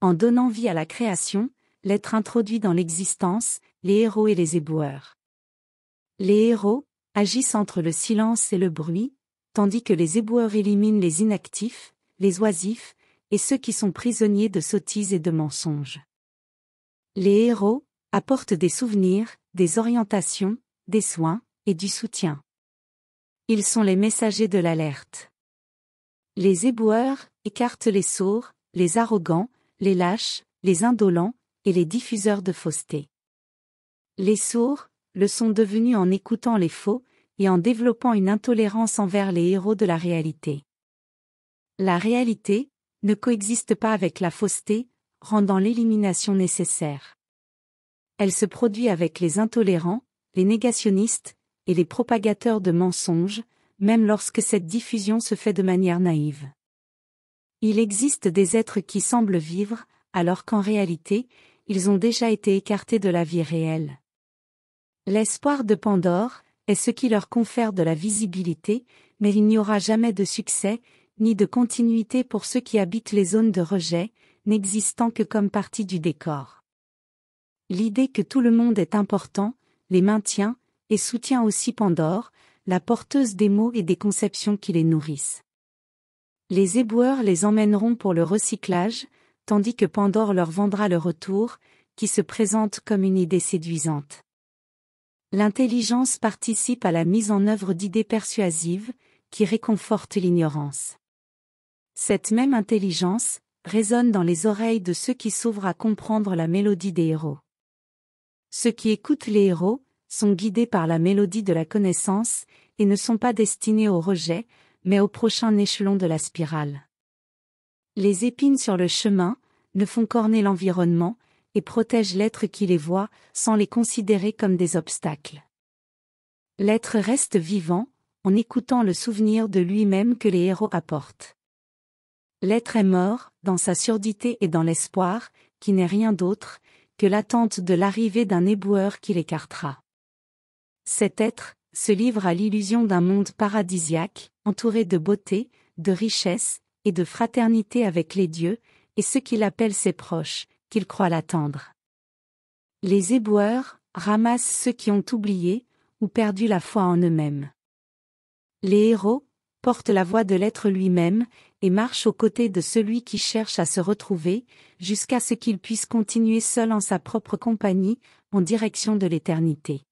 En donnant vie à la création, l'être introduit dans l'existence, les héros et les éboueurs. Les héros agissent entre le silence et le bruit, tandis que les éboueurs éliminent les inactifs, les oisifs, et ceux qui sont prisonniers de sottises et de mensonges. Les héros apportent des souvenirs, des orientations, des soins, et du soutien. Ils sont les messagers de l'alerte. Les éboueurs écartent les sourds, les arrogants, les lâches, les indolents, et les diffuseurs de fausseté. Les sourds le sont devenus en écoutant les faux, et en développant une intolérance envers les héros de la réalité. La réalité ne coexiste pas avec la fausseté, rendant l'élimination nécessaire. Elle se produit avec les intolérants, les négationnistes, et les propagateurs de mensonges, même lorsque cette diffusion se fait de manière naïve. Il existe des êtres qui semblent vivre, alors qu'en réalité, ils ont déjà été écartés de la vie réelle. L'espoir de Pandore est ce qui leur confère de la visibilité, mais il n'y aura jamais de succès, ni de continuité pour ceux qui habitent les zones de rejet, n'existant que comme partie du décor. L'idée que tout le monde est important, les maintient, et soutient aussi Pandore, la porteuse des mots et des conceptions qui les nourrissent. Les éboueurs les emmèneront pour le recyclage, tandis que Pandore leur vendra le retour, qui se présente comme une idée séduisante. L'intelligence participe à la mise en œuvre d'idées persuasives, qui réconfortent l'ignorance. Cette même intelligence résonne dans les oreilles de ceux qui s'ouvrent à comprendre la mélodie des héros. Ceux qui écoutent les héros sont guidés par la mélodie de la connaissance, et ne sont pas destinés au rejet, mais au prochain échelon de la spirale. Les épines sur le chemin ne font qu'orner l'environnement, et protègent l'être qui les voit, sans les considérer comme des obstacles. L'être reste vivant, en écoutant le souvenir de lui-même que les héros apportent. L'être est mort, dans sa surdité et dans l'espoir, qui n'est rien d'autre que l'attente de l'arrivée d'un éboueur qui l'écartera. Cet être se livre à l'illusion d'un monde paradisiaque, entouré de beauté, de richesse, et de fraternité avec les dieux, et ceux qu'il appelle ses proches, qu'il croit l'attendre. Les éboueurs ramassent ceux qui ont oublié, ou perdu la foi en eux-mêmes. Les héros portent la voix de l'être lui-même, et marchent aux côtés de celui qui cherche à se retrouver, jusqu'à ce qu'il puisse continuer seul en sa propre compagnie, en direction de l'éternité.